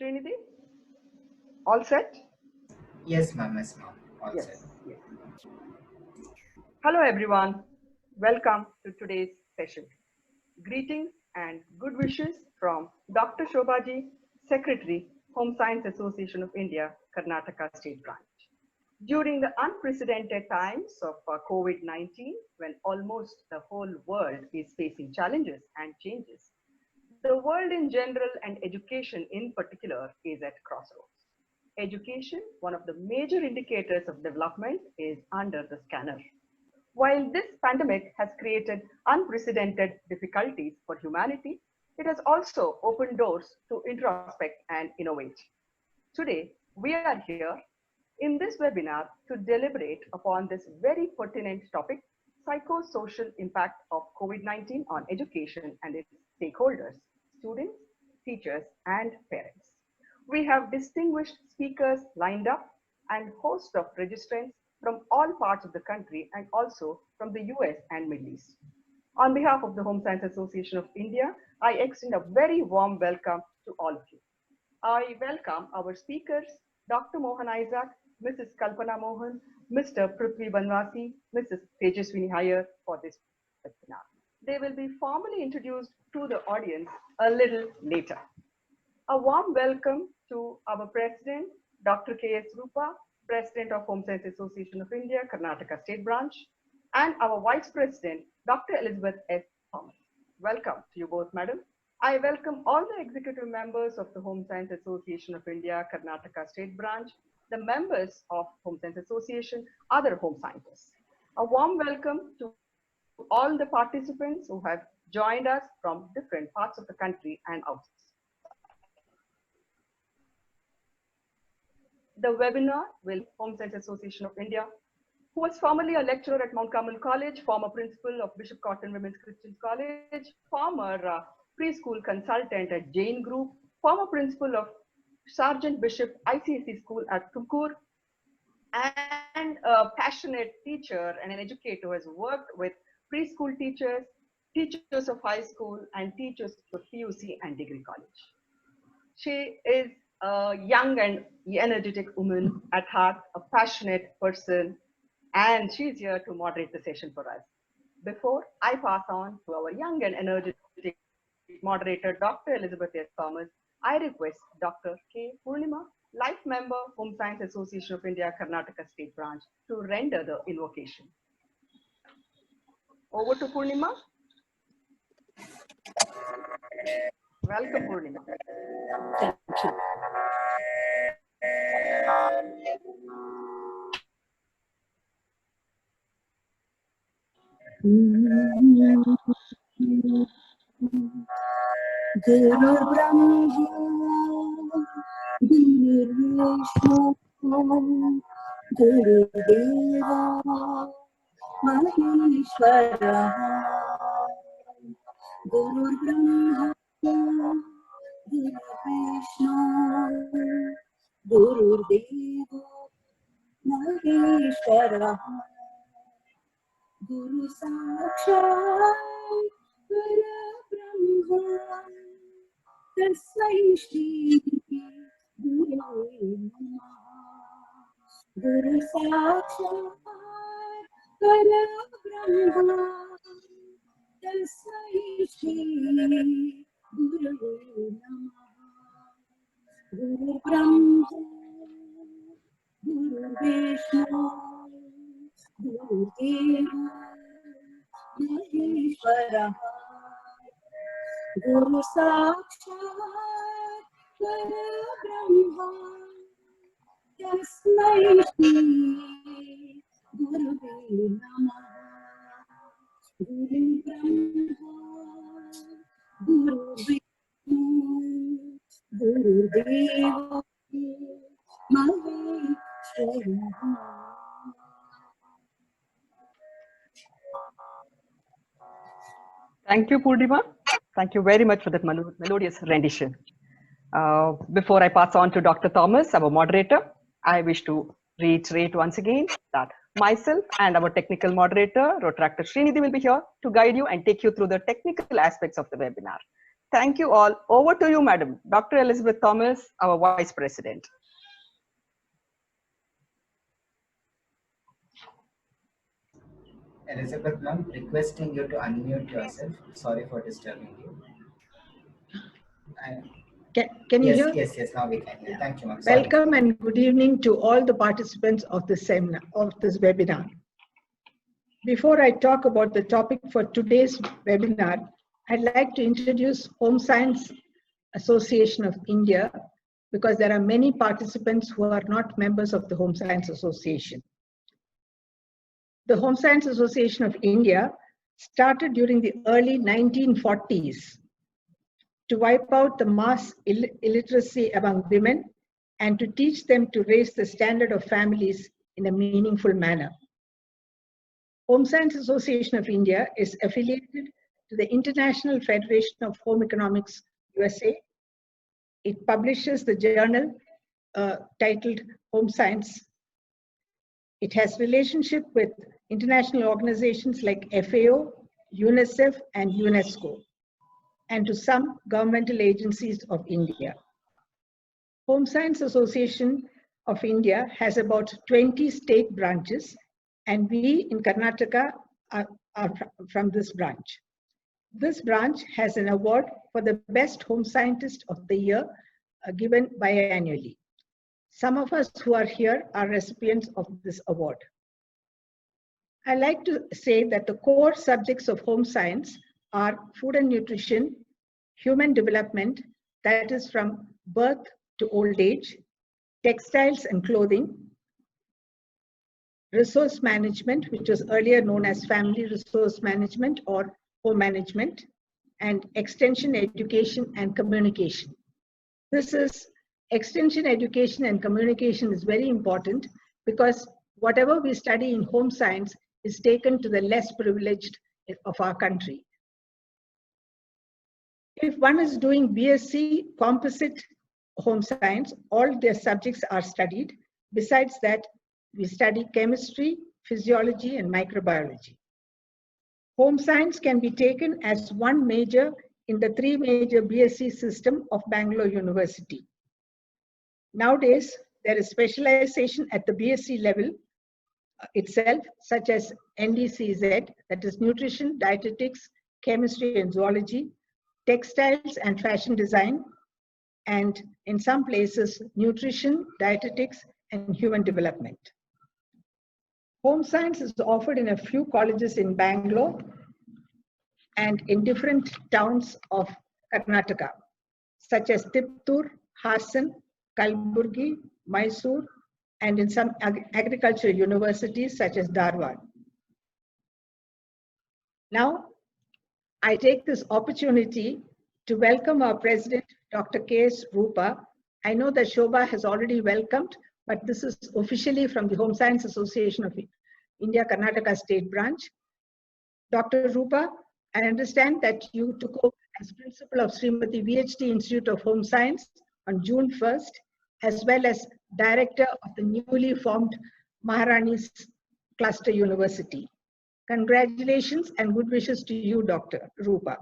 Srinidhi, all set? Yes, ma'am. Yes, ma'am. All set. Yes. Yes. Hello, everyone. Welcome to today's session. Greetings and good wishes from Dr. Shobhaji, Secretary, Home Science Association of India, Karnataka State Branch. During the unprecedented times of COVID-19, when almost the whole world is facing challenges and changes, the world in general and education in particular is at crossroads. Education, one of the major indicators of development, is under the scanner. While this pandemic has created unprecedented difficulties for humanity, it has also opened doors to introspect and innovate. Today, we are here in this webinar to deliberate upon this very pertinent topic, psychosocial impact of COVID-19 on education and its stakeholders, students, teachers, and parents. We have distinguished speakers lined up and host of registrants from all parts of the country and also from the US and Middle East. On behalf of the Home Science Association of India, I extend a very warm welcome to all of you. I welcome our speakers, Dr. Mohan Isaac, Mrs. Kalpana Mohan, Mr. Prithvi Banwasi, Mrs. Tejaswini Iyer for this webinar. They will be formally introduced to the audience a little later. A warm welcome to our President, Dr. K.S. Rupa, President of Home Science Association of India, Karnataka State Branch, and our Vice President, Dr. Elizabeth S. Thomas. Welcome to you both, Madam. I welcome all the executive members of the Home Science Association of India, Karnataka State Branch, the members of Home Science Association, other home scientists. A warm welcome to all the participants who have joined us from different parts of the country and outside. The webinar will Home Science Association of India, who was formerly a lecturer at Mount Carmel College, former principal of Bishop Cotton Women's Christian College, former preschool consultant at Jain Group, former principal of Sergeant Bishop ICSE School at Tukur, and a passionate teacher and an educator who has worked with preschool teachers, teachers of high school, and teachers of PUC and degree college. She is a young and energetic woman at heart, a passionate person, and she's here to moderate the session for us. Before I pass on to our young and energetic moderator, Dr. Elizabeth S. Thomas, I request Dr. K. Purnima, Life Member, Home Science Association of India, Karnataka State Branch, to render the invocation. Over to Purnima. Welcome, Purnima. Thank you. Guru Brahma, Guru Vishnu, Guru Deva, Maheshwara, Guru Brahma, Guru Vishnu, Guru Deva, Maheshwara, Guru Sakshat Parabrahma, Tasmai Shri Gurave Namaha. Guru Sakshat Parabrahma, Tasmai Shri Gurave Namaha. Guru Brahma, Guru Vishnu, Guru Deva, Maheshwara, Guru Sakshat Parabrahma, Tasmai Shri Gurave Namaha. Guru Brahma, Guru Vishnu, Guru Deva, Maheshwara. Thank you, Purnima. Thank you very much for that melodious rendition. Before I pass on to Dr. Thomas, our moderator, I wish to reiterate once again that myself and our technical moderator, Rotractor Srinidhi, will be here to guide you and take you through the technical aspects of the webinar. Thank you all. Over to you, Madam. Dr. Elizabeth Thomas, our Vice President. Elizabeth ma'am, requesting you to unmute yourself. Sorry for disturbing you. I- Can you yes, hear? yes, yes. Now we can hear. Thank you, ma'am. Sorry. Welcome and good evening to all the participants of this seminar, of this webinar. Before I talk about the topic for today's webinar, I'd like to introduce Home Science Association of India, because there are many participants who are not members of the Home Science Association. The Home Science Association of India started during the early 1940s to wipe out the mass illiteracy among women and to teach them to raise the standard of families in a meaningful manner. Home Science Association of India is affiliated to the International Federation of Home Economics USA. It publishes the journal titled Home Science. It has relationship with international organizations like FAO, UNICEF, and UNESCO, and to some governmental agencies of India. Home Science Association of India has about 20 state branches, and we in Karnataka are from this branch. This branch has an award for the best home scientist of the year given biannually. Some of us who are here are recipients of this award. I like to say that the core subjects of home science are food and nutrition, human development, that is from birth to old age, textiles and clothing, resource management, which was earlier known as family resource management or home management, and extension education and communication. This is extension education and communication is very important because whatever we study in home science is taken to the less privileged of our country. If one is doing BSc composite home science, all their subjects are studied. Besides that, we study chemistry, physiology, and microbiology. Home science can be taken as one major in the 3 major BSc system of Bangalore University. Nowadays, there is specialization at the BSc level itself, such as NDCZ, that is nutrition, dietetics, chemistry and zoology, textiles and fashion design, and in some places, nutrition, dietetics, and human development. Home science is offered in a few colleges in Bangalore and in different towns of Karnataka, such as Tiptur, Hassan, Kalburgi, Mysore, and in some agricultural universities such as Dharwad. Now, I take this opportunity to welcome our president, Dr. K.S. Rupa. I know that Shobha has already welcomed, but this is officially from the Home Science Association of India Karnataka State Branch. Dr. Rupa, I understand that you took over as principal of Srimati VHT Institute of Home Science on June 1st, as well as director of the newly formed Maharani's Cluster University. Congratulations and good wishes to you, Dr. Rupa.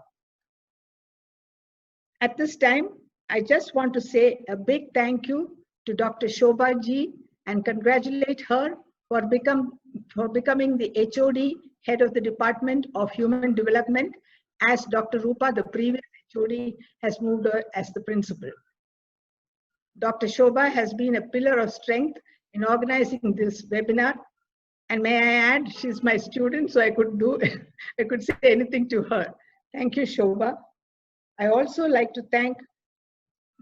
At this time, I just want to say a big thank you to Dr. Shobha Ji and congratulate her for becoming the HOD, Head of the Department of Human Development, as Dr. Rupa, the previous HOD, has moved her as the principal. Dr. Shobha has been a pillar of strength in organizing this webinar. And may I add, she's my student, so I could say anything to her. Thank you, Shobha. I also like to thank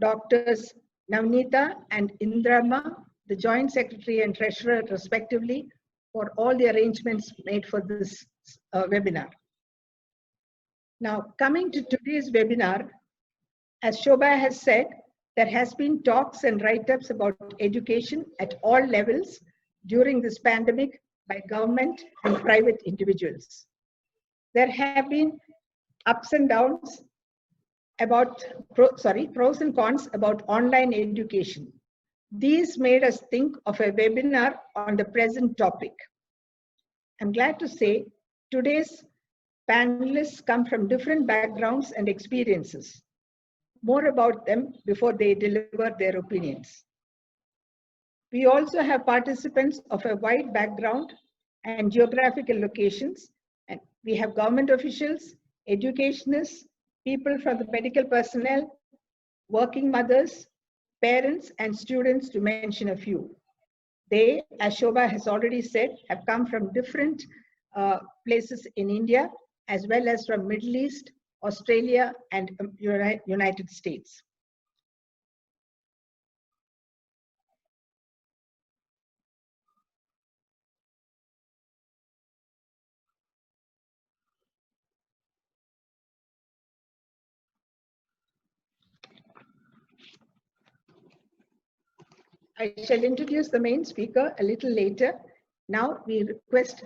Doctors Navneeta and Indrama, the Joint Secretary and Treasurer respectively, for all the arrangements made for this webinar. Now, coming to today's webinar, as Shobha has said, there has been talks and write-ups about education at all levels during this pandemic by government and private individuals. There have been ups and downs about, pros and cons about online education. These made us think of a webinar on the present topic. I'm glad to say today's panelists come from different backgrounds and experiences. more about them before they deliver their opinions. We also have participants of a wide background and geographical locations, and we have government officials, educationists, people from the medical personnel, working mothers, parents, and students, to mention a few. They, as Shobha has already said, have come from different places in India, as well as from Middle East, Australia, and United States. I shall introduce the main speaker a little later. Now we request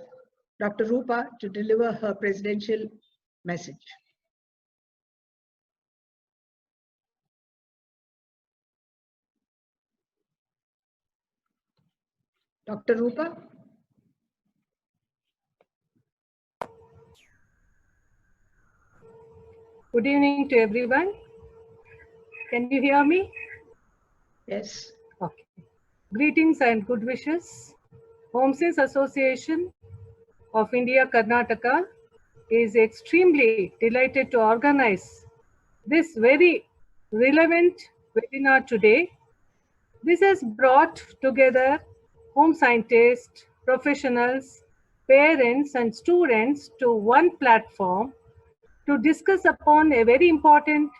Dr. Rupa to deliver her presidential message. Dr. Rupa? Good evening to everyone. Can you hear me? Yes. Okay. Greetings and good wishes. Home Science Association of India, Karnataka is extremely delighted to organize this very relevant webinar today. This has brought together home scientists, professionals, parents and students to one platform to discuss upon a very important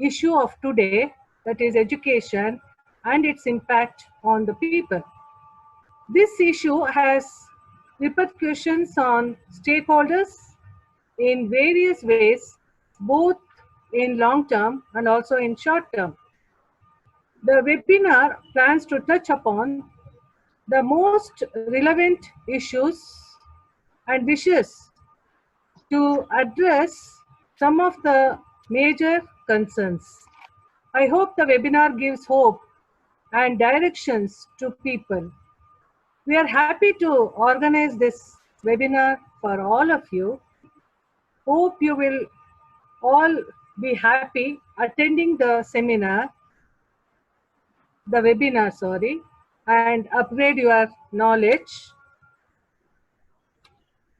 issue of today, that is education and its impact on the people. This issue has repercussions on stakeholders in various ways, both in long term and also in short term. The webinar plans to touch upon the most relevant issues and wishes to address some of the major concerns. I hope the webinar gives hope and directions to people. We are happy to organize this webinar for all of you. Hope you will all be happy attending the seminar, the webinar, sorry, and upgrade your knowledge.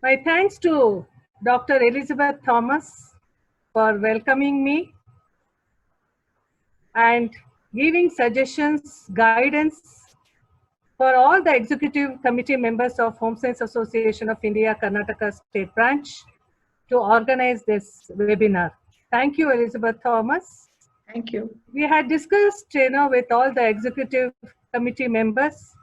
My thanks to Dr. Elizabeth Thomas for welcoming me and giving suggestions, guidance for all the executive committee members of Home Science Association of India, Karnataka State Branch to organize this webinar. Thank you, Elizabeth Thomas. Thank you. We had discussed, with all the executive committee members.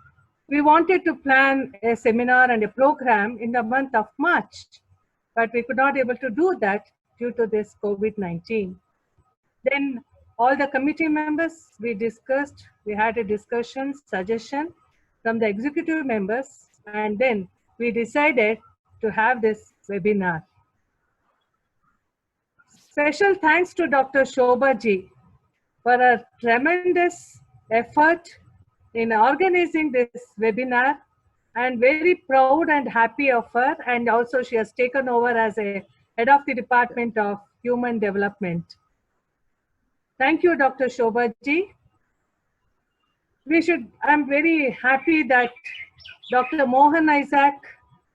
We wanted to plan a seminar and a program in the month of March, but we could not able to do that due to this COVID-19. Then all the committee members, we discussed, we had a discussion, suggestion from the executive members, and then we decided to have this webinar. Special thanks to Dr. Shobha Ji for a tremendous effort in organizing this webinar, and very proud and happy of her, and also she has taken over as a head of the Department of Human Development. Thank you, Dr. Shobha Ji. I'm very happy that Dr. Mohan Isaac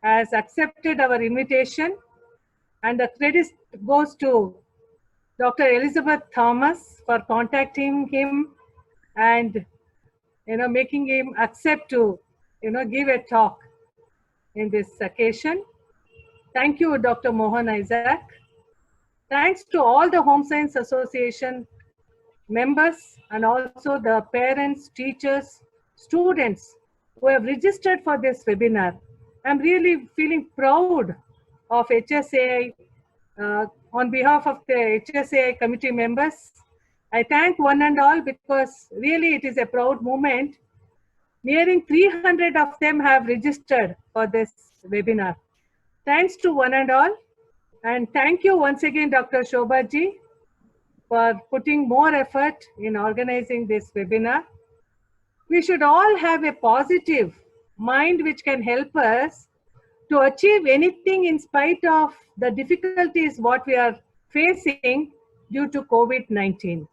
has accepted our invitation, and the credit goes to Dr. Elizabeth Thomas for contacting him and making him accept to give a talk in this occasion. Thank you, Dr. Mohan Isaac. Thanks to all the Home Science Association members and also the parents, teachers, students who have registered for this webinar. I'm really feeling proud of HSAI. On behalf of the HSAI committee members, I thank one and all, because really it is a proud moment. Nearing 300 of them have registered for this webinar. Thanks to one and all. And thank you once again, Dr. Shobha Ji, for putting more effort in organizing this webinar. We should all have a positive mind which can help us to achieve anything in spite of the difficulties what we are facing due to COVID-19.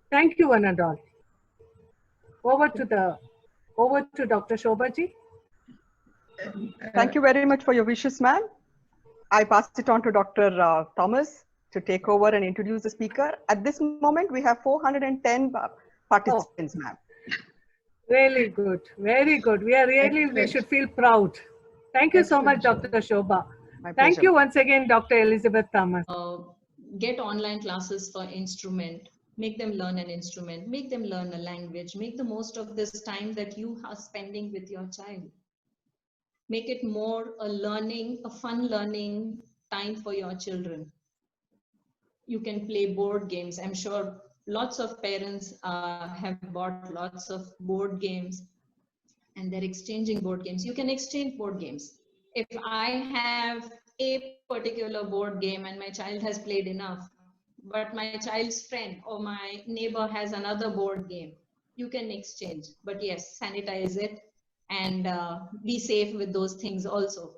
Thank you, one and all. Over to Dr. Shobhaji. Thank you very much for your wishes, ma'am. I pass it on to Dr. Thomas to take over and introduce the speaker. At this moment, we have 410 participants, ma'am. Really good, very good. We should feel proud. Thank you so much, Dr. Shobha. My Thank pleasure. you once again, Dr. Elizabeth Thomas. Get online classes for instrument, make them learn an instrument, make them learn a language, make the most of this time that you are spending with your child. Make it more a fun learning time for your children. You can play board games. I'm sure lots of parents have bought lots of board games and they're exchanging board games. You can exchange board games. If I have a particular board game and my child has played enough, but my child's friend or my neighbor has another board game, you can exchange. But yes, sanitize it and be safe with those things also.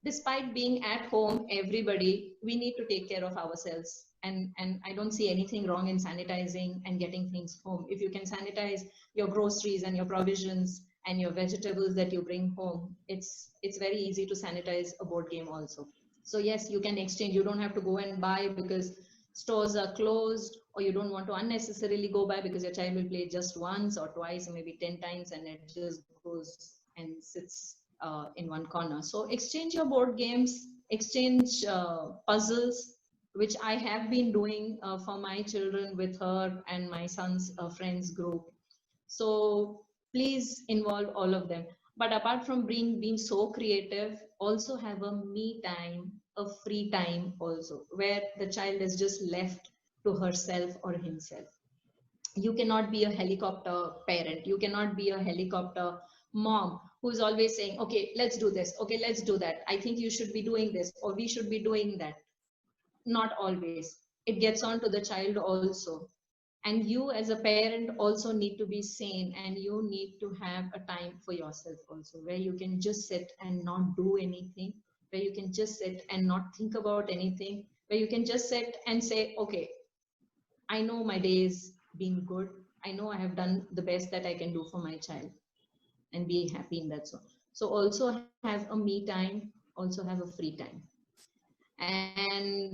Despite being at home, everybody, we need to take care of ourselves. And I don't see anything wrong in sanitizing and getting things home. If you can sanitize your groceries and your provisions and your vegetables that you bring home, it's very easy to sanitize a board game also. So yes, you can exchange. You don't have to go and buy because stores are closed, or you don't want to unnecessarily go by because your child will play just once or twice or maybe 10 times and it just goes and sits in one corner. So exchange your board games, exchange puzzles, which I have been doing for my children with her and my son's friends group. So please involve all of them. But apart from being so creative, also have a me time, a free time also, where the child is just left to herself or himself. You cannot be a helicopter parent. You cannot be a helicopter mom who's always saying, okay, let's do this. Okay, let's do that. I think you should be doing this, or we should be doing that. Not always. It gets on to the child also. And you as a parent also need to be sane, and you need to have a time for yourself also, where you can just sit and not do anything, where you can just sit and not think about anything, where you can just sit and say, okay, I know my day is been good. I know I have done the best that I can do for my child, and be happy in that. So also have a me time, also have a free time. And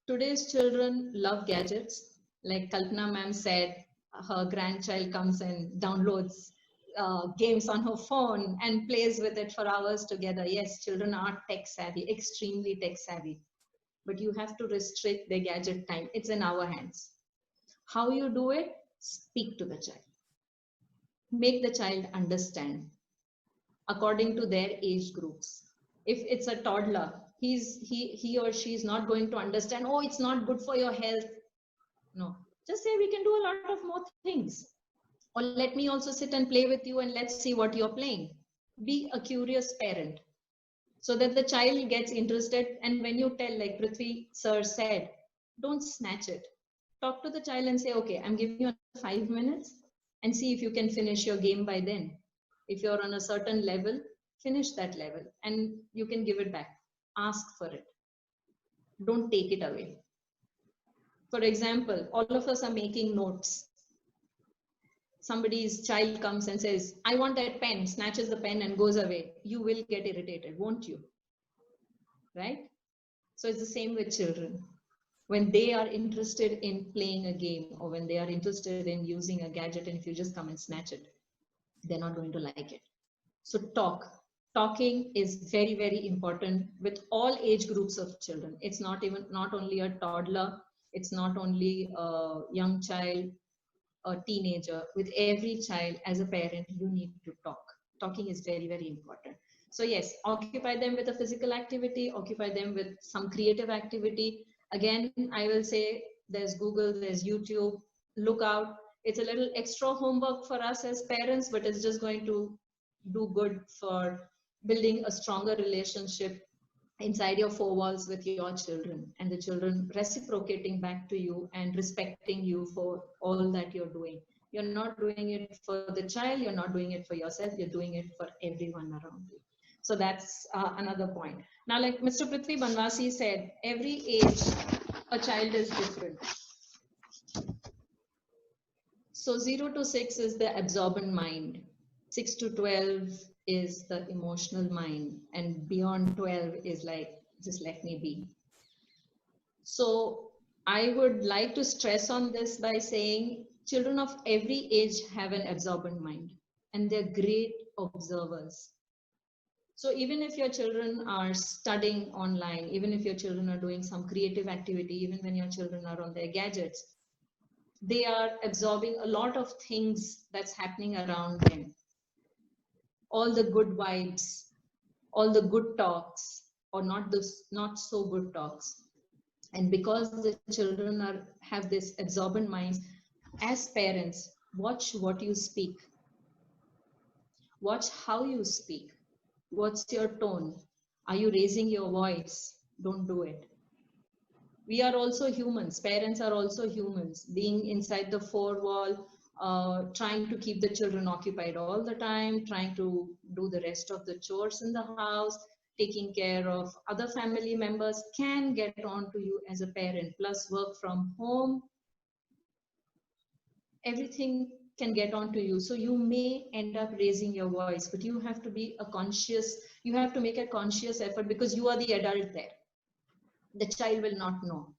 today's children love gadgets. Like Kalpana ma'am said, her grandchild comes and downloads games on her phone and plays with it for hours together. Yes, children are tech savvy, extremely tech savvy, but you have to restrict their gadget time. It's in our hands. How you do it? Speak to the child. Make the child understand according to their age groups. If it's a toddler, he or she is not going to understand, oh, it's not good for your health. No, just say we can do a lot of more things. Or let me also sit and play with you and let's see what you're playing. Be a curious parent so that the child gets interested. And when you tell, like Prithvi sir said, don't snatch it. Talk to the child and say, okay, I'm giving you 5 minutes and see if you can finish your game by then. If you're on a certain level, finish that level and you can give it back. Ask for it. Don't take it away. For example, all of us are making notes. Somebody's child comes and says, I want that pen, snatches the pen and goes away. You will get irritated, won't you? Right? So it's the same with children. When they are interested in playing a game, or when they are interested in using a gadget, and if you just come and snatch it, they're not going to like it. So talking is very, very important with all age groups of children. It's not only a toddler, it's not only a young child, a teenager. With every child, as a parent, you need to talk. Talking is very, very important. So yes, occupy them with a physical activity, occupy them with some creative activity. Again, I will say there's Google, there's YouTube, look out. It's a little extra homework for us as parents, but it's just going to do good for building a stronger relationship inside your four walls with your children, and the children reciprocating back to you and respecting you for all that you're doing. You're not doing it for the child, you're not doing it for yourself, you're doing it for everyone around you. So that's another point. Now, like Mr. Prithvi Banwasi said, every age a child is different. So 0 to 6 is the absorbent mind. 6 to 12 is the emotional mind. And beyond 12 is like, just let me be. So I would like to stress on this by saying children of every age have an absorbent mind and they're great observers. So even if your children are studying online, even if your children are doing some creative activity, even when your children are on their gadgets, they are absorbing a lot of things that's happening around them. All the good vibes, all the good talks, or not so good talks. And because the children have this absorbent minds, as parents, watch what you speak. Watch how you speak. What's your tone? Are you raising your voice? Don't do it. We are also humans. Parents are also humans. Being inside the four wall, trying to keep the children occupied all the time, trying to do the rest of the chores in the house, taking care of other family members can get on to you as a parent. Plus work from home, everything can get on to you. So you may end up raising your voice, but you have to be you have to make a conscious effort because you are the adult there. The child will not know.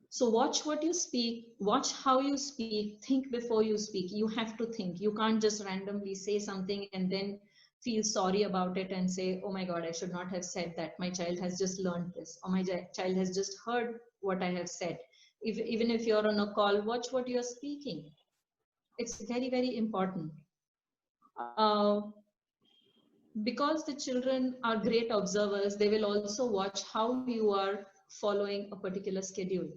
So watch what you speak, watch how you speak, think before you speak. You have to think. You can't just randomly say something and then feel sorry about it and say, oh my God, I should not have said that. My child has just learned this, or my child has just heard what I have said. Even if you're on a call, watch what you're speaking. It's very, very important. Because the children are great observers, they will also watch how you are following a particular schedule.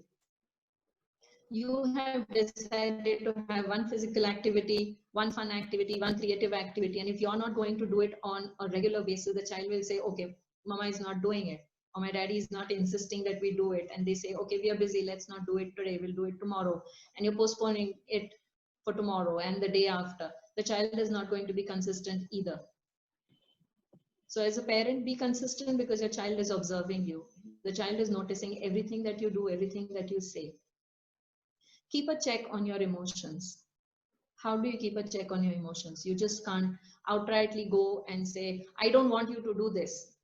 You have decided to have one physical activity, one fun activity, one creative activity. And if you're not going to do it on a regular basis, the child will say, okay, mama is not doing it. Or my daddy is not insisting that we do it. And they say, okay, we are busy. Let's not do it today. We'll do it tomorrow. And you're postponing it for tomorrow and the day after. The child is not going to be consistent either. So as a parent, be consistent because your child is observing you. The child is noticing everything that you do, everything that you say. Keep a check on your emotions. How do you keep a check on your emotions? You just can't outrightly go and say, I don't want you to do this.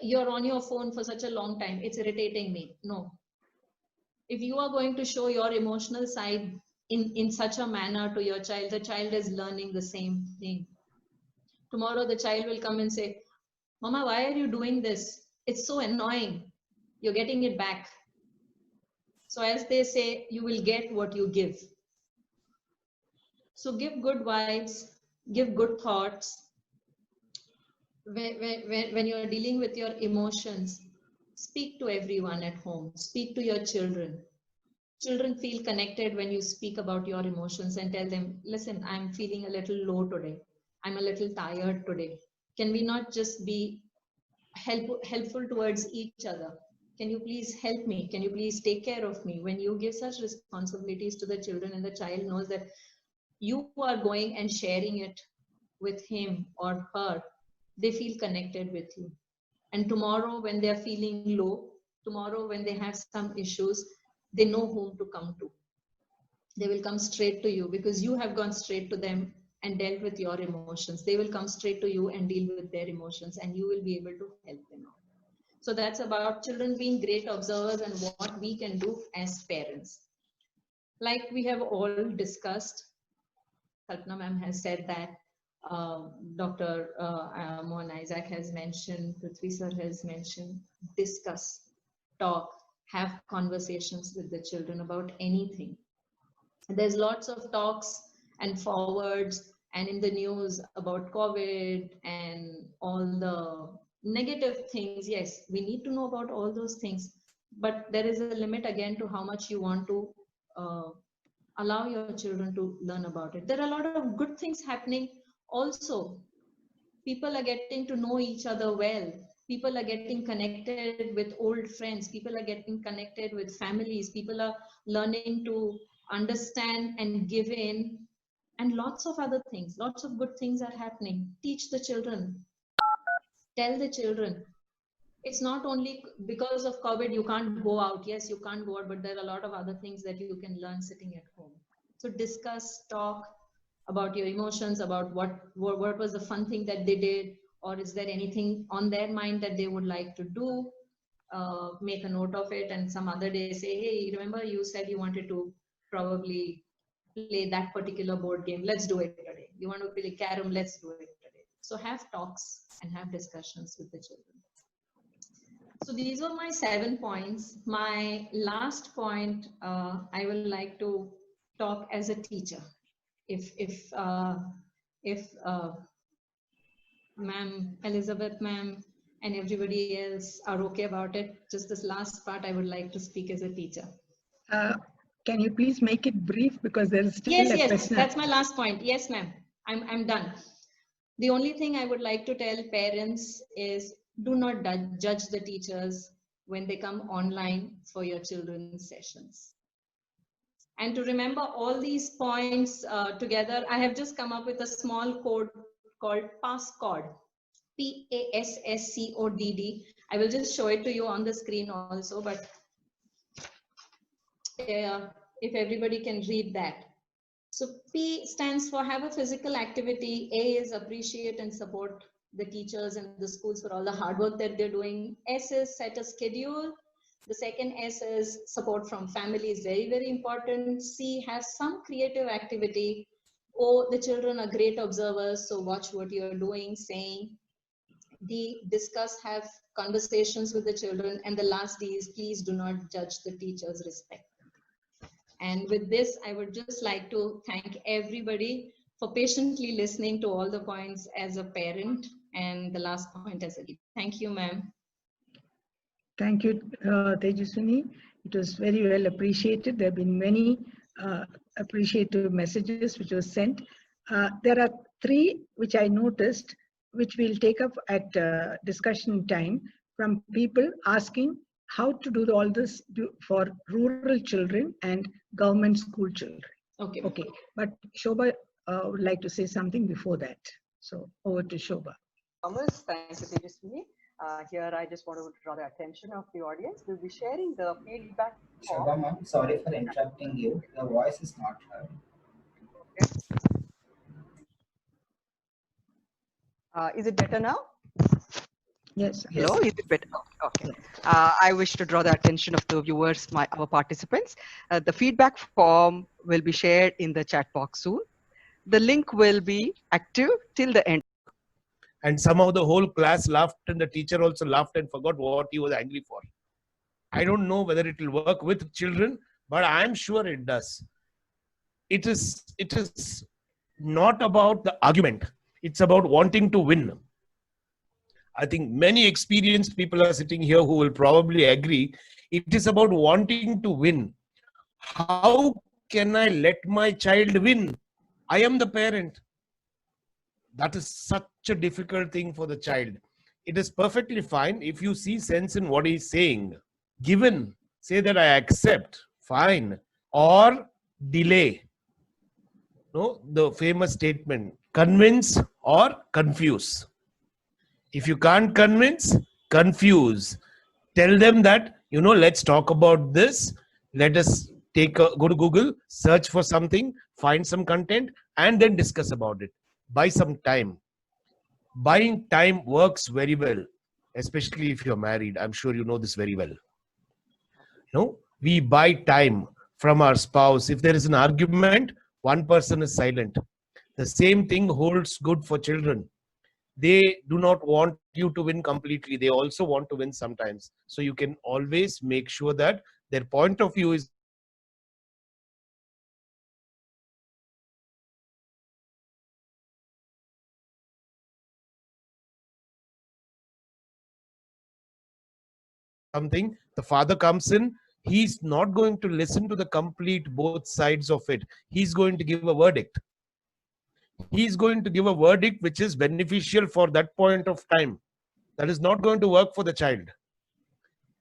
You're on your phone for such a long time. It's irritating me. No. If you are going to show your emotional side in such a manner to your child, the child is learning the same thing. Tomorrow the child will come and say, Mama, why are you doing this? It's so annoying. You're getting it back. So as they say, you will get what you give. So give good vibes, give good thoughts. When you're dealing with your emotions, speak to everyone at home, speak to your children. Children feel connected when you speak about your emotions and tell them, listen, I'm feeling a little low today. I'm a little tired today. Can we not just be helpful towards each other? Can you please help me? Can you please take care of me? When you give such responsibilities to the children and the child knows that you are going and sharing it with him or her, they feel connected with you. And tomorrow when they're feeling low, tomorrow when they have some issues, they know whom to come to. They will come straight to you because you have gone straight to them and dealt with your emotions. They will come straight to you and deal with their emotions and you will be able to help them out. So that's about children being great observers and what we can do as parents. Like we have all discussed, Kalpana ma'am has said that, Dr. Mohan Isaac has mentioned, Prithvi sir has mentioned, discuss, talk, have conversations with the children about anything. There's lots of talks and forwards and in the news about COVID and all the negative things. Yes, we need to know about all those things, but there is a limit again to how much you want to allow your children to learn about it. There are a lot of good things happening also. People are getting to know each other well. People are getting connected with old friends. People are getting connected with families. People are learning to understand and give in, and lots of other things. Lots of good things are happening. Teach the children. Tell the children. it's not only because of COVID, you can't go out. Yes, you can't go out, but there are a lot of other things that you can learn sitting at home. So discuss, talk about your emotions, about what was the fun thing that they did, or is there anything on their mind that they would like to do. Make a note of it, and some other day say, hey, remember you said you wanted to probably play that particular board game. Let's do it today. You want to play carom? Let's do it today. So have talks and have discussions with the children. So these were my 7 points. My last point, I would like to talk as a teacher. If ma'am, Elizabeth ma'am, and everybody else are okay about it, just this last part, I would like to speak as a teacher. Can you please make it brief, because there is still Yes, a yes, question. that's my last point. Yes, ma'am, I'm done. The only thing I would like to tell parents is do not judge the teachers when they come online for your children's sessions. And to remember all these points together, I have just come up with a small code called PASSCOD, PASSCODD. I will just show it to you on the screen also, but if everybody can read that. So P stands for have a physical activity. A is appreciate and support the teachers and the schools for all the hard work that they're doing. S is set a schedule. The second S is support from family is very, very important. C, have some creative activity. O, the children are great observers, so watch what you're doing, saying. D, discuss, have conversations with the children. And the last D is please do not judge the teachers, respect. And with this, I would just like to thank everybody for patiently listening to all the points as a parent and the last point as a teacher. Thank you, ma'am. Thank you, Tejaswini. It was very well appreciated. There have been many appreciative messages which were sent. There are 3 which I noticed, which we'll take up at discussion time, from people asking how to do all this for rural children and government school children. Okay. Okay, but Shobha would like to say something before that. So over to Shobha. Thomas, thank you, Tejaswini. Here, I just want to draw the attention of the audience. We'll be sharing the feedback. Shobha ma'am, sorry for interrupting you. Your voice is not heard. Is it better now? Yes. Hello, is it better? Okay. I wish to draw the attention of the viewers, our participants. The feedback form will be shared in the chat box soon. The link will be active till the end. And somehow the whole class laughed and the teacher also laughed and forgot what he was angry for. I don't know whether it will work with children, but I'm sure it does. It is not about the argument. It's about wanting to win. I think many experienced people are sitting here who will probably agree. It is about wanting to win. How can I let my child win? I am the parent. That is such a difficult thing for the child. It is perfectly fine if you see sense in what he's saying. Given, say that I accept, fine, or delay. No, the famous statement, convince or confuse. If you can't convince, confuse. Tell them that, let's talk about this. Let us go to Google, search for something, find some content, and then discuss about it. Buy some time. Buying time works very well, especially if you're married. I'm sure you know this very well. We buy time from our spouse. If there is an argument, one person is silent. The same thing holds good for children. They do not want you to win completely. They also want to win sometimes. So you can always make sure that their point of view is something. The father comes in. He's not going to listen to the complete both sides of it. He's going to give a verdict. He's going to give a verdict which is beneficial for that point of time. That is not going to work for the child.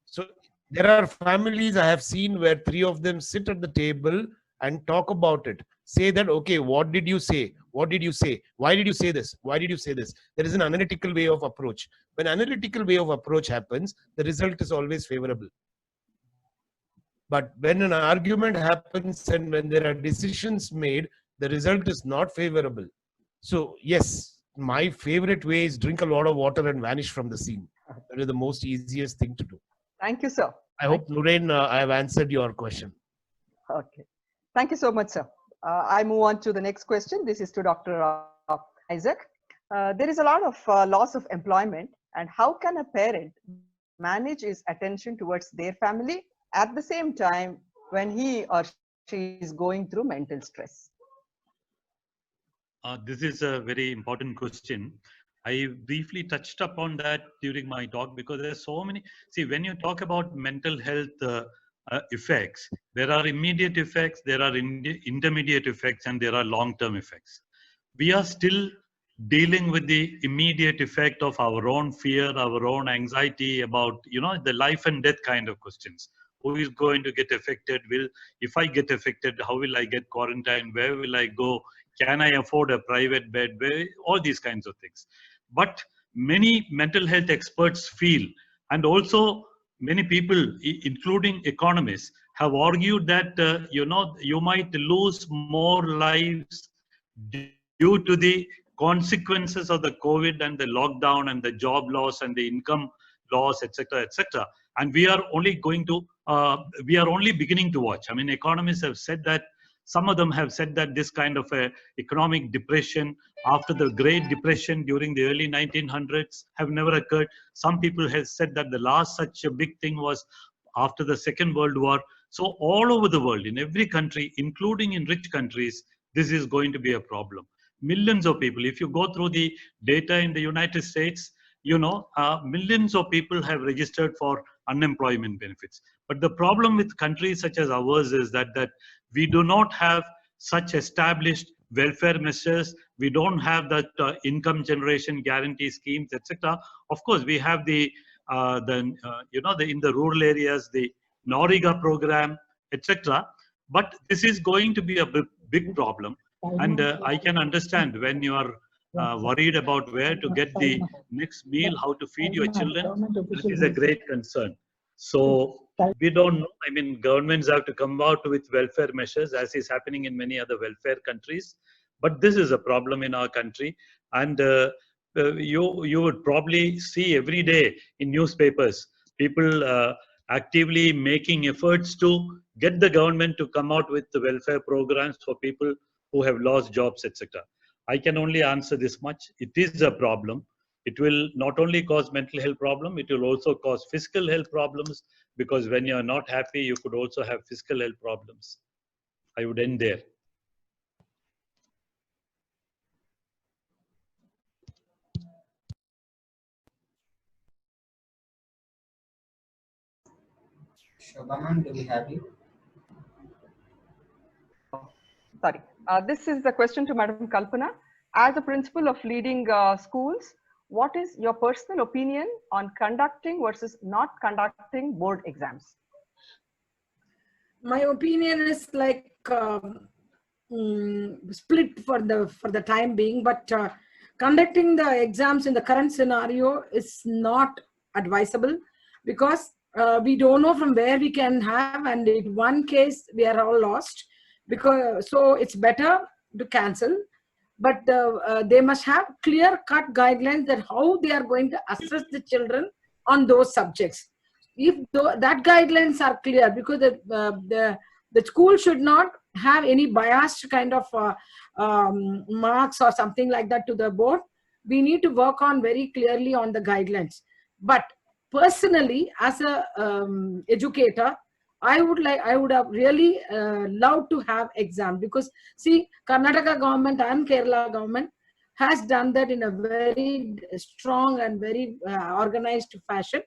So there are families I have seen where 3 of them sit at the table and talk about it. Say that, okay, what did you say? What did you say? Why did you say this? Why did you say this? There is an analytical way of approach. When analytical way of approach happens, the result is always favorable. But when an argument happens and when there are decisions made, the result is not favorable. So yes, my favorite way is drink a lot of water and vanish from the scene. That is the most easiest thing to do. Thank you, sir. I hope, Nurain, I have answered your question. Okay. Thank you so much, sir. I move on to the next question. This is to Dr. Isaac. There is a lot of loss of employment, and how can a parent manage his attention towards their family at the same time when he or she is going through mental stress? This is a very important question. I briefly touched upon that during my talk because there's so many. See, when you talk about mental health effects, there are immediate effects, there are intermediate effects, and there are long-term effects. We are still dealing with the immediate effect of our own fear, our own anxiety about, the life and death kind of questions. Who is going to get affected? If I get affected, how will I get quarantined? Where will I go? Can I afford a private bed? All these kinds of things. But many mental health experts feel, and also many people, including economists, have argued that, you might lose more lives due to the consequences of the COVID and the lockdown and the job loss and the income loss, etc., etc. And we are only beginning to watch. I mean, economists have said that. Some of them have said that this kind of a economic depression after the Great Depression during the early 1900s have never occurred. Some people have said that the last such a big thing was after the Second World War. So all over the world, in every country, including in rich countries, this is going to be a problem. Millions of people, if you go through the data in the United States, millions of people have registered for unemployment benefits. But the problem with countries such as ours is that we do not have such established welfare measures. We don't have that income generation guarantee schemes, etc. Of course, we have in the rural areas, the NORIGA program, etc. But this is going to be a big problem. And I can understand when you are worried about where to get the next meal, how to feed your children. This is a great concern. So we don't know. I mean, governments have to come out with welfare measures, as is happening in many other welfare countries. But this is a problem in our country. And you would probably see every day in newspapers, people actively making efforts to get the government to come out with the welfare programs for people who have lost jobs, etc. I can only answer this much. It is a problem. It will not only cause mental health problem, it will also cause physical health problems, because when you're not happy, you could also have physical health problems. I would end there. Shobha ma'am, do we have you? Sorry. This is the question to Madam Kalpana. As a principal of leading schools, what is your personal opinion on conducting versus not conducting board exams? My opinion is like split for the time being, but conducting the exams in the current scenario is not advisable, because we don't know from where we can have, and in one case we are all lost. So it's better to cancel, but they must have clear-cut guidelines that how they are going to assess the children on those subjects. If that guidelines are clear, because the school should not have any biased kind of marks or something like that to the board. We need to work on very clearly on the guidelines. But personally, as a educator, I would have really loved to have exam, because see, Karnataka government and Kerala government has done that in a very strong and very organized fashion.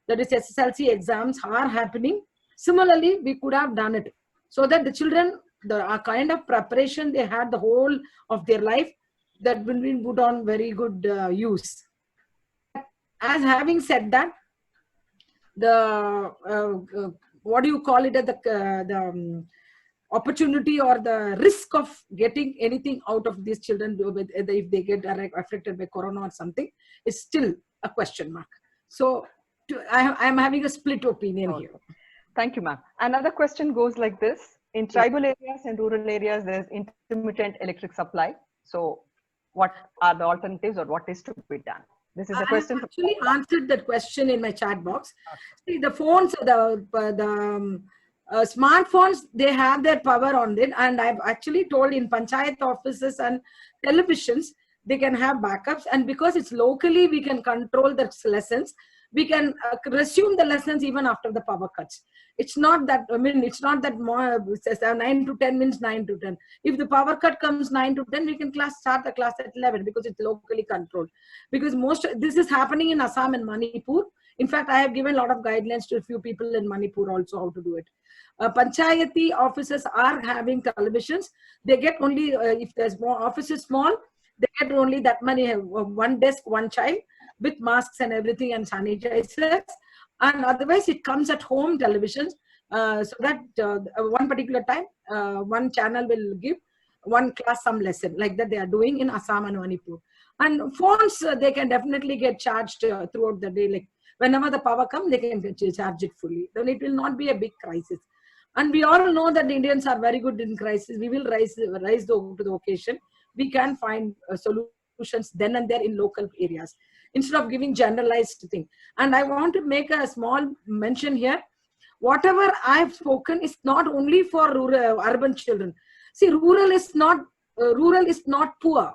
That is, SSLC exams are happening. Similarly, we could have done it so that the children, the kind of preparation they had the whole of their life, that will be put on very good use. As having said that, the what do you call it, opportunity or the risk of getting anything out of these children if they get affected by corona or something is still a question mark. So I am having a split opinion here. Thank you, ma'am. Another question goes like this. In tribal areas and rural areas, there's intermittent electric supply. So what are the alternatives or what is to be done? This is a question. I actually answered that question in my chat box. See, the phones, smartphones, they have their power on it. And I've actually told in panchayat offices and televisions, they can have backups. And because it's locally, we can control the lessons. We can resume the lessons even after the power cuts. It's not that, I mean, it's not that more, 9 to 10 means 9 to 10. If the power cut comes 9 to 10, we can start the class at 11 because it's locally controlled. Because this is happening in Assam and Manipur. In fact, I have given a lot of guidelines to a few people in Manipur also how to do it. Panchayati offices are having televisions. They get only, if there's more offices small, they get only that many, one desk, one child with masks and everything and sanitizers. And otherwise it comes at home televisions, so that one particular time, one channel will give one class some lesson like that they are doing in Assam and Manipur. And phones, they can definitely get charged throughout the day. Like whenever the power comes, they can charge it fully. Then it will not be a big crisis. And we all know that the Indians are very good in crisis. We will rise to the occasion. We can find solutions then and there in local areas, instead of giving generalized thing. And I want to make a small mention here. Whatever I've spoken is not only for rural, urban children. See, rural is not poor.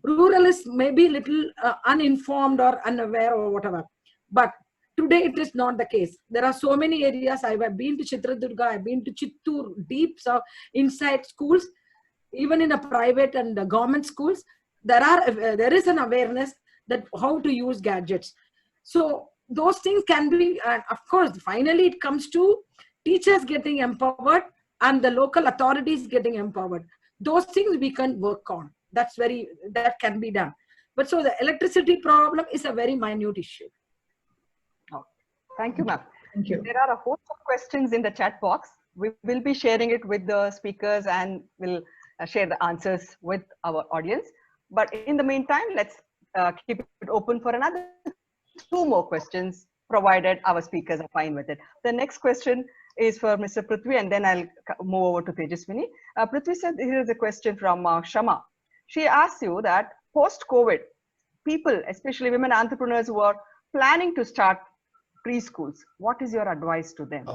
Rural is maybe little uninformed or unaware or whatever. But today it is not the case. There are so many areas. I have been to Chitradurga, I've been to Chittoor, deep inside schools, even in a private and government schools. There is an awareness that how to use gadgets. So those things can be, and of course, finally it comes to teachers getting empowered and the local authorities getting empowered. Those things we can work on. That can be done. But so the electricity problem is a very minute issue. Oh, thank you, ma'am. Thank you. There are a host of questions in the chat box. We will be sharing it with the speakers and we'll share the answers with our audience. But in the meantime, let's keep it open for another 2 more questions, provided our speakers are fine with it. The next question is for Mr. Prithvi, and then I'll move over to Tejaswini. Prithvi said, here is a question from Shama. She asks you that post-COVID, people, especially women entrepreneurs who are planning to start preschools, what is your advice to them?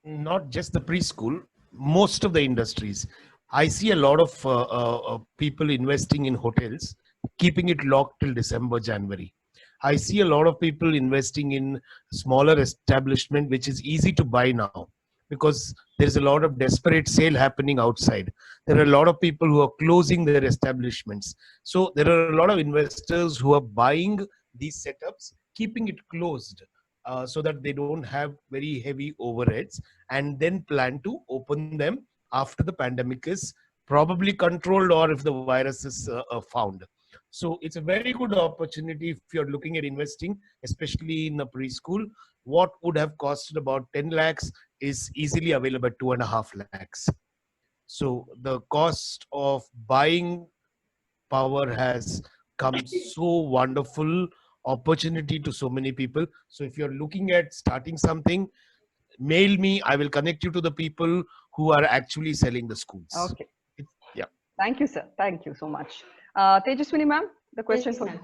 Not just the preschool, most of the industries. I see a lot of people investing in hotels, keeping it locked till December, January. I see a lot of people investing in smaller establishment, which is easy to buy now because there's a lot of desperate sale happening outside. There are a lot of people who are closing their establishments. So there are a lot of investors who are buying these setups, keeping it closed so that they don't have very heavy overheads, and then plan to open them after the pandemic is probably controlled or if the virus is found. So it's a very good opportunity if you're looking at investing, especially in a preschool. What would have costed about 10 lakhs is easily available at 2.5 lakhs. So the cost of buying power has come so wonderful opportunity to so many people. So if you're looking at starting something, mail me. I will connect you to the people who are actually selling the schools. Okay. Yeah. Thank you, sir. Thank you so much. Tejaswini ma'am, the question for you.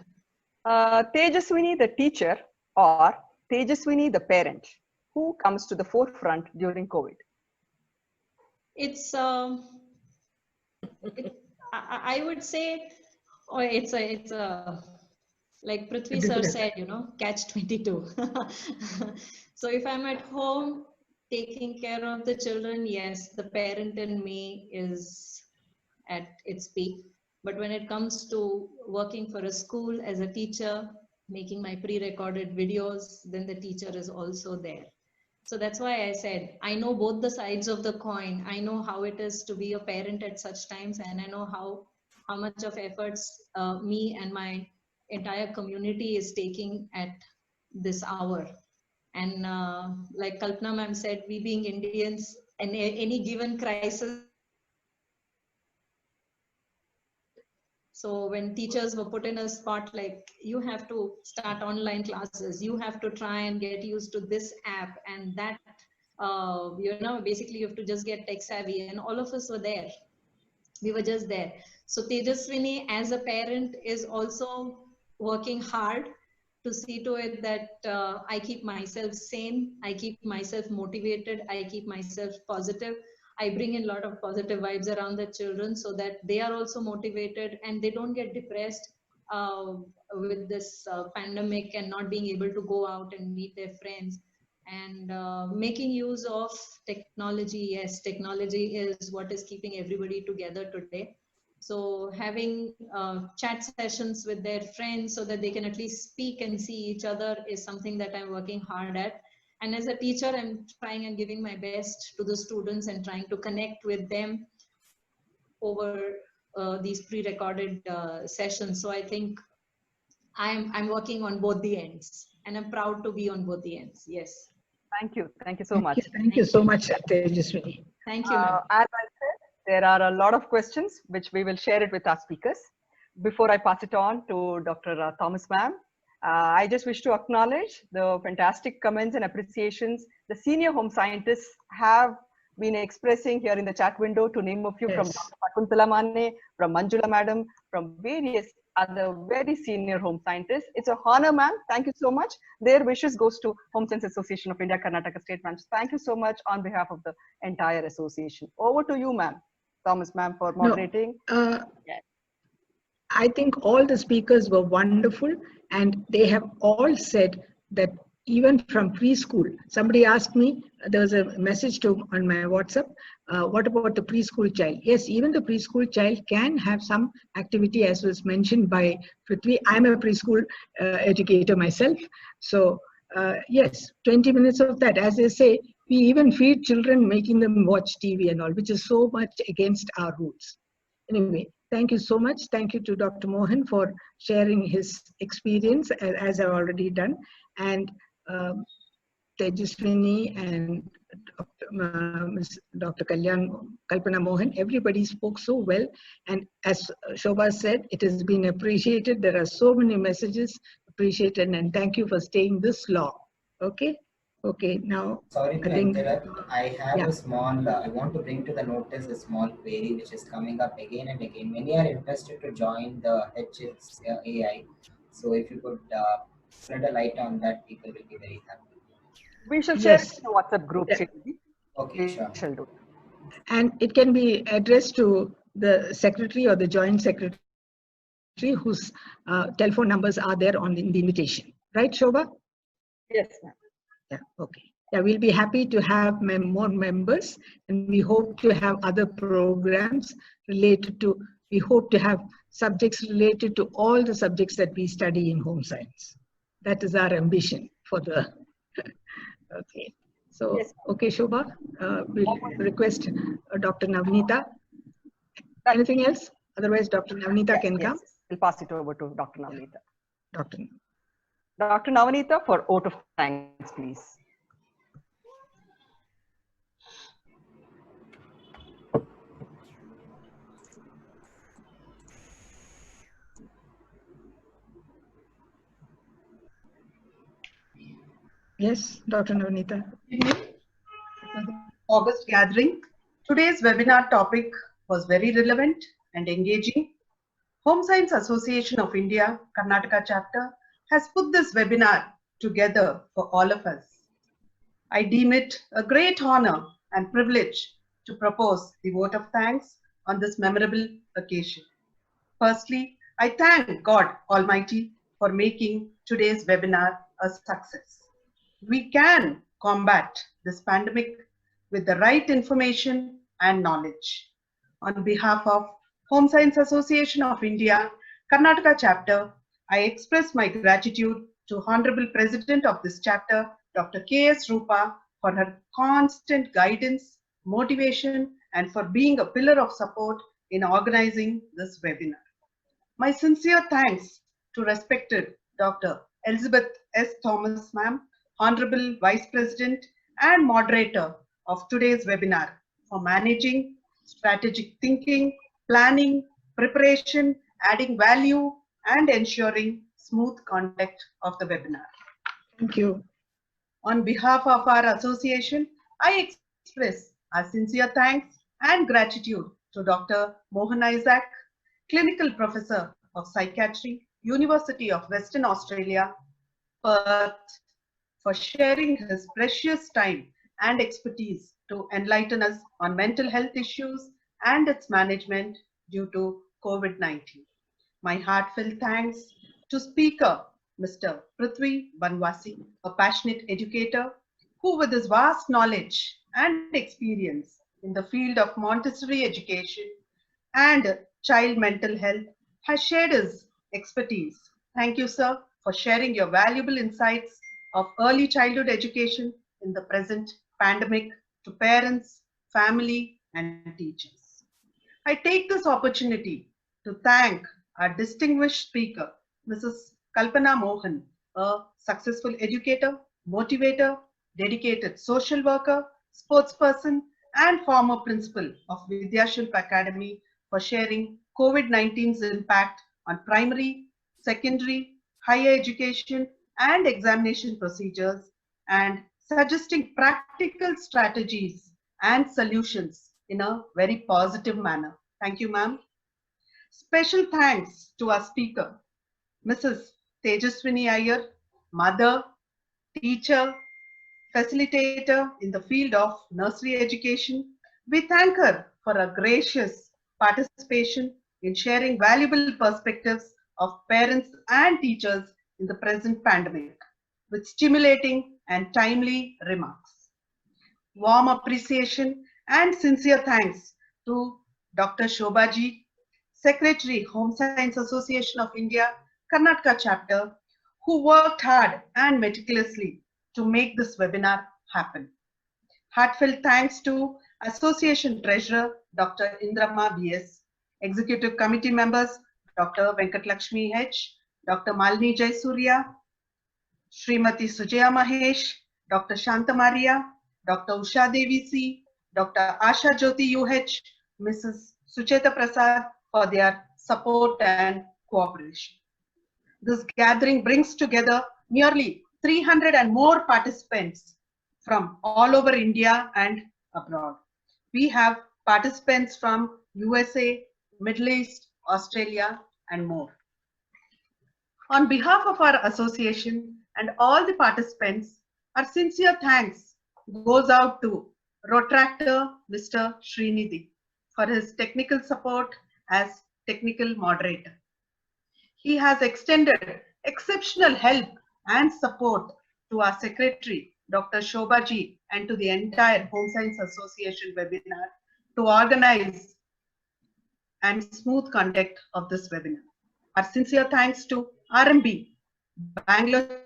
Tejaswini the teacher or Tejaswini the parent, who comes to the forefront during COVID? It's I would say, oh, it's a like Prithvi sir said, catch 22. So if I'm at home taking care of the children, yes, the parent in me is at its peak. But when it comes to working for a school as a teacher, making my pre-recorded videos, then the teacher is also there. So that's why I said, I know both the sides of the coin. I know how it is to be a parent at such times, and I know how much of efforts me and my entire community is taking at this hour. And like Kalpana ma'am said, we being Indians, and any given crisis So when teachers were put in a spot like, you have to start online classes, you have to try and get used to this app and that, basically you have to just get tech savvy, and all of us were there. We were just there. So Tejaswini as a parent is also working hard to see to it that I keep myself sane, I keep myself motivated, I keep myself positive. I bring in a lot of positive vibes around the children so that they are also motivated and they don't get depressed with this pandemic and not being able to go out and meet their friends. And making use of technology. Yes, technology is what is keeping everybody together today. So having chat sessions with their friends so that they can at least speak and see each other is something that I'm working hard at. And as a teacher, I'm trying and giving my best to the students and trying to connect with them over these pre-recorded sessions. So I think I'm working on both the ends, and I'm proud to be on both the ends. Yes. Thank you. Thank you so much. Thank you so much, Tejaswini. Thank you, ma'am. As I said, there are a lot of questions which we will share it with our speakers. Before I pass it on to Dr. Thomas ma'am, I just wish to acknowledge the fantastic comments and appreciations the senior home scientists have been expressing here in the chat window, to name a few, from Dr. Pakuntala Mane, from Manjula madam, from various other very senior home scientists. It's an honor, ma'am. Thank you so much. Their wishes goes to Home Science Association of India, Karnataka State Branch. Thank you so much on behalf of the entire association. Over to you, ma'am. Thomas ma'am, for moderating. Yes. I think all the speakers were wonderful, and they have all said that even from preschool. Somebody asked me, there was a message on my WhatsApp, what about the preschool child? Yes, even the preschool child can have some activity, as was mentioned by Prithvi. I'm a preschool educator myself. So yes, 20 minutes of that. As they say, we even feed children, making them watch TV and all, which is so much against our rules. Anyway, thank you so much. Thank you to Dr. Mohan for sharing his experience, as I've already done. And Tejaswini and Dr. Kalpana Mohan, everybody spoke so well. And as Shobha said, it has been appreciated. There are so many messages appreciated, and thank you for staying this long. Okay? Okay, now. Sorry to interrupt. I have a small, I want to bring to the notice a small query which is coming up again and again. Many are interested to join the HSAI. So if you could shed a light on that, people will be very happy. We shall share it in the WhatsApp group. Okay, sure. Shall do. And it can be addressed to the secretary or the joint secretary, whose telephone numbers are there in the invitation. Right, Shobha? Yes, ma'am. Yeah, okay. Yeah, we'll be happy to have more members, and we hope to have other programs related to, we hope to have subjects related to all the subjects that we study in home science. That is our ambition for the, okay. So, yes. Okay, Shobha, we'll request Dr. Navneeta. Anything else? Otherwise, Dr. Navneeta can come. We'll pass it over to Dr. Navneeta. Dr. Navneeta for vote of thanks, please. Yes, Dr. Navneeta. August gathering. Today's webinar topic was very relevant and engaging. Home Science Association of India, Karnataka chapter, has put this webinar together for all of us. I deem it a great honor and privilege to propose the vote of thanks on this memorable occasion. Firstly, I thank God Almighty for making today's webinar a success. We can combat this pandemic with the right information and knowledge. On behalf of Home Science Association of India, Karnataka chapter, I express my gratitude to Honorable President of this chapter, Dr. K.S. Rupa, for her constant guidance, motivation, and for being a pillar of support in organizing this webinar. My sincere thanks to respected Dr. Elizabeth S. Thomas, ma'am, Honorable Vice President and moderator of today's webinar, for managing strategic thinking, planning, preparation, adding value and ensuring smooth conduct of the webinar. Thank you. On behalf of our association, I express our sincere thanks and gratitude to Dr. Mohan Isaac, Clinical Professor of Psychiatry, University of Western Australia, Perth, for sharing his precious time and expertise to enlighten us on mental health issues and its management due to COVID-19. My heartfelt thanks to speaker Mr. Prithvi Banwasi, a passionate educator who, with his vast knowledge and experience in the field of Montessori education and child mental health, has shared his expertise. Thank you, sir, for sharing your valuable insights of early childhood education in the present pandemic to parents, family, and teachers. I take this opportunity to thank our distinguished speaker, Mrs. Kalpana Mohan, a successful educator, motivator, dedicated social worker, sportsperson, and former principal of Vidyashilp Academy, for sharing COVID-19's impact on primary, secondary, higher education, and examination procedures, and suggesting practical strategies and solutions in a very positive manner. Thank you, ma'am. Special thanks to our speaker, Mrs. Tejaswini Iyer, mother, teacher, facilitator in the field of nursery education. We thank her for her gracious participation in sharing valuable perspectives of parents and teachers in the present pandemic with stimulating and timely remarks. Warm appreciation and sincere thanks to Dr. Shobhaji, Secretary, Home Science Association of India, Karnataka chapter, who worked hard and meticulously to make this webinar happen. Heartfelt thanks to Association Treasurer, Dr. Indrama B.S., Executive Committee members, Dr. Venkatlakshmi H., Dr. Malini Jaisurya, Srimati Sujaya Mahesh, Dr. Shanta Maria, Dr. Usha Devi C., Dr. Asha Jyoti UH, Mrs. Sucheta Prasad for their support and cooperation. This gathering brings together nearly 300 and more participants from all over India and abroad. We have participants from USA, Middle East, Australia, and more. On behalf of our association and all the participants, our sincere thanks goes out to Rotractor Mr. Srinidhi for his technical support as technical moderator. He has extended exceptional help and support to our secretary, Dr. Shobhaji, and to the entire Home Science Association webinar to organize and smooth conduct of this webinar. Our sincere thanks to RMB, Bangalore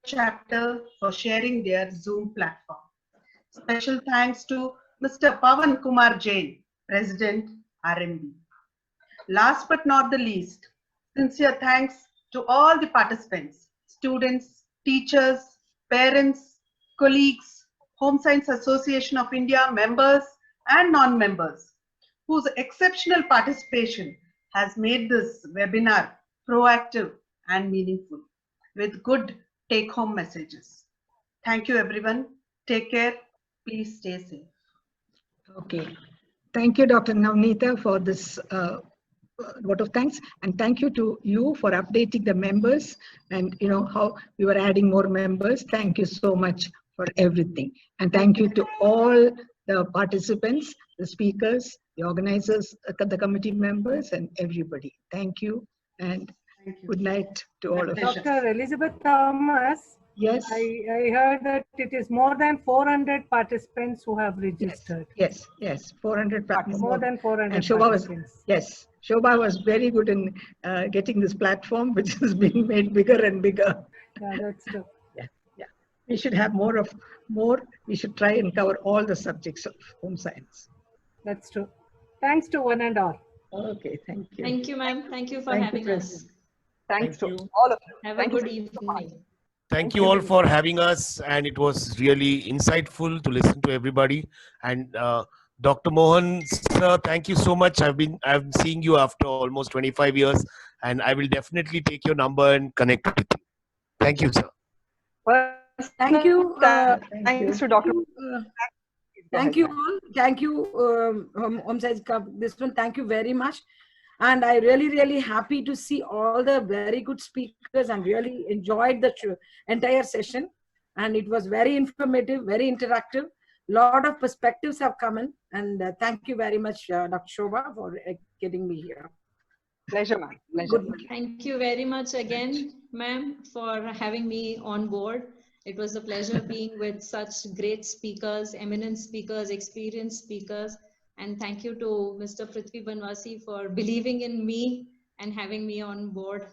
chapter, for sharing their Zoom platform. Special thanks to Mr. Pawan Kumar Jain, President, RMB. Last but not the least, sincere thanks to all the participants, students, teachers, parents, colleagues, Home Science Association of India members and non-members, whose exceptional participation has made this webinar proactive and meaningful with good take-home messages. Thank you, everyone. Take care. Please stay safe. Okay. Thank you, Dr. Navneeta, for this vote of thanks, and thank you to you for updating the members and how we were adding more members. Thank you so much for everything, and thank you to all the participants, the speakers, the organizers, the committee members, and everybody. Thank you, and good night to all of you. Dr. Elizabeth Thomas. Yes. I heard that it is more than 400 participants who have registered. Yes, 400 participants. More than 400 and Shobha participants. Shobha was very good in getting this platform, which is being made bigger and bigger. Yeah, that's true. Yeah. We should have more. We should try and cover all the subjects of home science. That's true. Thanks to one and all. Okay, thank you. Thank you, ma'am. Thank you for having us. Thanks to all of you. Have a good evening. Thank you all for having us, and it was really insightful to listen to everybody. And Dr. Mohan, sir, thank you so much. I'm seeing you after almost 25 years, and I will definitely take your number and connect with you. Thank you, sir. Thank you. Thanks to Dr. Thank you all. Thank you, Home Science Club. This one, thank you very much. And I really happy to see all the very good speakers and really enjoyed the entire session. And it was very informative, very interactive. Lot of perspectives have come in. And thank you very much, Dr. Shobha, for getting me here. Pleasure, ma'am. Pleasure. Thank you very much again, ma'am, for having me on board. It was a pleasure being with such great speakers, eminent speakers, experienced speakers. And thank you to Mr. Prithvi Banwasi for believing in me and having me on board.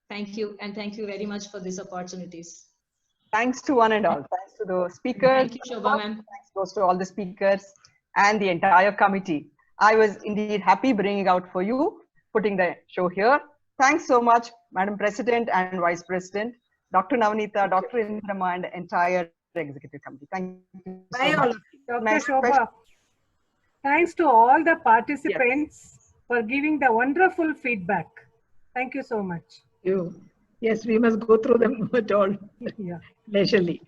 Thank you. And thank you very much for these opportunities. Thanks to one and all. Thanks to the speakers. Thank you, Shobha, ma'am. Thanks goes to all the speakers and the entire committee. I was indeed happy bringing out for you, putting the show here. Thanks so much, Madam President and Vice President, Dr. Navneeta, Dr. Indrama, and the entire executive committee. Thank you so Bye, much. Dr. Shobha, thanks to all the participants for giving the wonderful feedback. Thank you so much. Yes, we must go through them at all leisurely.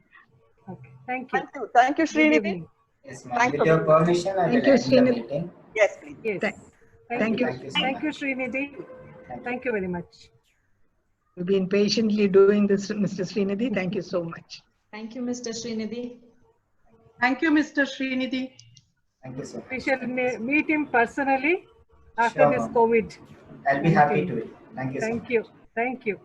Okay. Thank you. Thank you. Thank you, Good Srinidhi. evening. Yes, ma'am. With your permission, I will Thank you, end the Srinidhi. meeting. Yes, please. Yes. Thank you. Thank you so Thank you, much. Srinidhi. Thank you very much. You've been patiently doing this, Mr. Srinidhi. Thank you so much. Thank you, Mr. Srinidhi. Thank you, Mr. Srinidhi. Thank you so much. We shall meet him personally after Sure, this ma'am. COVID. I'll be happy to. Thank you so much. Thank you. Thank you.